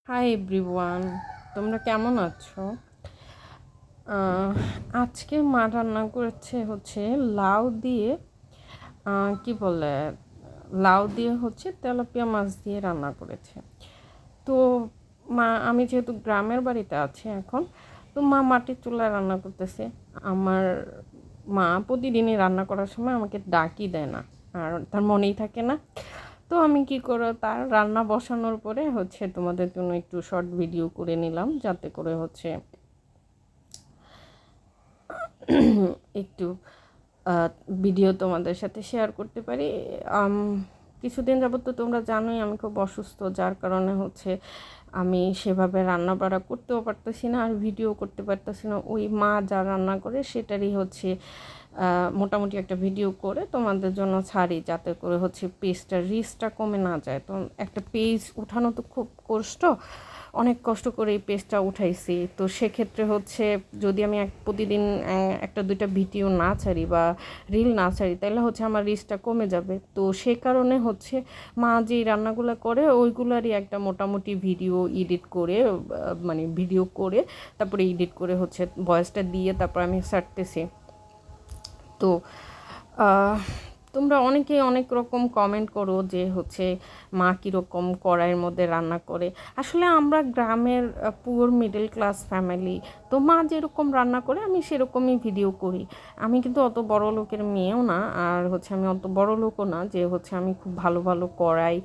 Hi everyone, তোমরা কেমন আছো? আজকে মা রান্না করেছে হচ্ছে লাউ দিয়ে কি বলে লাউ দিয়ে হচ্ছে তেলাপিয়া মাছ দিয়ে রান্না করেছে। তো আমি যেহেতু গ্রামের বাড়িতে আছি এখন, তো মা মাটির চুলায় রান্না করতেছে। আমার মা প্রতিদিনই রান্না করার সময় আমাকে ডাকই দেয় না, আর তার মনেই থাকে না। তো আমি কি করো, তার রান্না বসানোর পরে হচ্ছে তোমাদের জন্য একটু শর্ট ভিডিও করে নিলাম, যাতে করে হচ্ছে একটু ভিডিও তোমাদের সাথে শেয়ার করতে পারি। কিছুদিন যাবত তো তোমরা জানোই আমি খুব অসুস্থ, যার কারণে হচ্ছে আমি সেভাবে রান্না বাড়া করতেও পারতেছি না, আর ভিডিও করতে পারতেছি না। ওই মা যা রান্না করে সেটারই হচ্ছে মোটামুটি একটা ভিডিও করে তোমাদের জন্য ছাড়ি, যাতে করে হচ্ছে পেজটার রিচটা কমে না যায়। তো একটা পেজ উঠানো তো খুব কষ্ট, অনেক কষ্ট করে এই পেজটা উঠাইছি। তো সেক্ষেত্রে হচ্ছে যদি আমি প্রতিদিন একটা দুইটা ভিডিও না ছাড়ি বা রিল না ছাড়ি, তাহলে হচ্ছে আমার রিচটা কমে যাবে। তো সে কারণে হচ্ছে মা যেই রান্নাগুলো করে ওইগুলারই একটা মোটামুটি ভিডিও এডিট করে, মানে ভিডিও করে তারপরে এডিট করে হচ্ছে ভয়েসটা দিয়ে তারপর আমি ছাড়তেছি। তো তোমরা অনেকেই অনেক রকম কমেন্ট করো যে হচ্ছে মা কীরকম কড়াইয়ের মধ্যে রান্না করে। আসলে আমরা গ্রামের পুয়ার মিডল ক্লাস ফ্যামিলি, তো মা যেরকম রান্না করে আমি সেরকমই ভিডিও করি। আমি কিন্তু অত বড় লোকের মেয়েও না, আর হচ্ছে আমি অত বড় লোকও না যে হচ্ছে আমি খুব ভালো ভালো কড়াই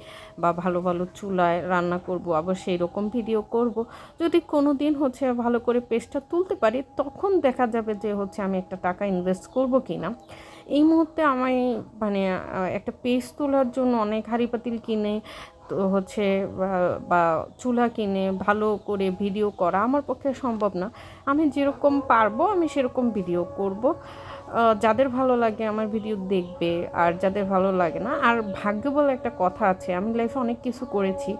বা ভালো ভালো চুলায় রান্না করব, আবার সেই রকম ভিডিও করব। যদি কোনো দিন হচ্ছে ভালো করে পেজটা তুলতে পারি, তখন দেখা যাবে যে হচ্ছে আমি একটা টাকা ইনভেস্ট করব কি না। এই মুহূর্তে আমি মানে একটা পেজ তোলার জন্য অনেক হাঁড়ি পাতিল কিনে তো হচ্ছে বা চুলা কিনে ভালো করে ভিডিও করা আমার পক্ষে সম্ভব না। আমি যেরকম পারবো আমি সেরকম ভিডিও করব। যাদের ভালো লাগে আমার ভিডিও দেখবে, আর যাদের ভালো লাগে না, আর ভাগ্য বলে একটা কথা আছে। আমি লাইফে অনেক কিছু করেছি,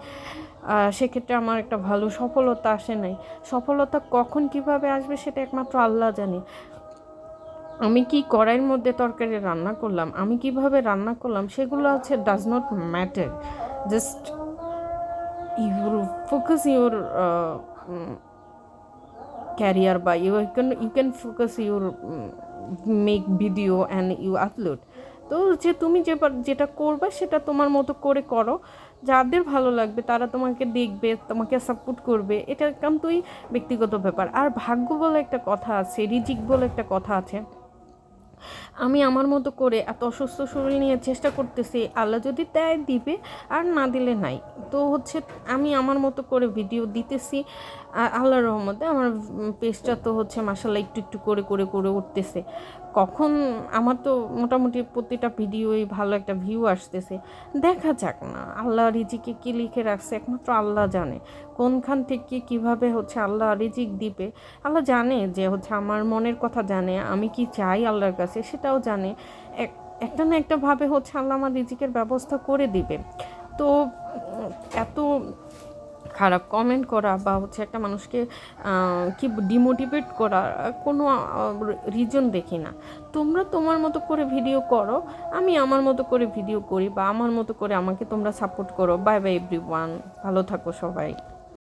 সেক্ষেত্রে আমার একটা ভালো সফলতা আসে নাই। সফলতা কখন কিভাবে আসবে সেটা একমাত্র আল্লাহ জানে। আমি কি কড়াইয়ের মধ্যে তরকারি রান্না করলাম, আমি কিভাবে রান্না করলাম, সেগুলো আছে does not matter. Just you focus your career, বা you can focus your make video and you upload. তো যে তুমি যেটা করবে সেটা তোমার মতো করে করো। যাদের ভালো লাগবে তারা তোমাকে দেখবে, তোমাকে সাপোর্ট করবে, এটা একান্তই ব্যক্তিগত ব্যাপার। আর ভাগ্য বলে একটা কথা আছে, রিজিক বলে একটা কথা আছে। আমি আমার মতো করে এত অসুস্থ শরীর নিয়ে চেষ্টা করতেছি, আল্লাহ যদি দেয় দিবে, আর না দিলে নাই। তো হচ্ছে আমি আমার মতো করে ভিডিও দিতেছি, আল্লাহর রহমতে আমার পেজটা তো হচ্ছে মাশাআল্লাহ একটু একটু করে করে করে উঠতেছে। কখন আমার তো মোটামুটি প্রতিটা ভিডিওই ভালো একটা ভিউ আসতেছে। দেখা যাক না, আল্লাহ রিজিকে কী লিখে রাখছে একমাত্র আল্লাহ জানে। কোনখান থেকে কিভাবে হচ্ছে আল্লাহ রিজিক দিবে, আল্লাহ জানে যে হচ্ছে আমার মনের কথা জানে, আমি কি চাই আল্লাহর কাছে সেটাও জানে। একটা না একটা ভাবে হচ্ছে আল্লাহ আমার রিজিকের ব্যবস্থা করে দিবে। তো এত খারাপ কমেন্ট করা বা হচ্ছে একটা মানুষকে কি ডিমোটিভেট করা কোনো রিজন দেখি না। তোমরা তোমার মতো করে ভিডিও করো, আমি আমার মতো করে ভিডিও করি, বা আমার মতো করে আমাকে তোমরা সাপোর্ট করো। বাই বাই এভরিওয়ান, ভালো থাকো সবাই।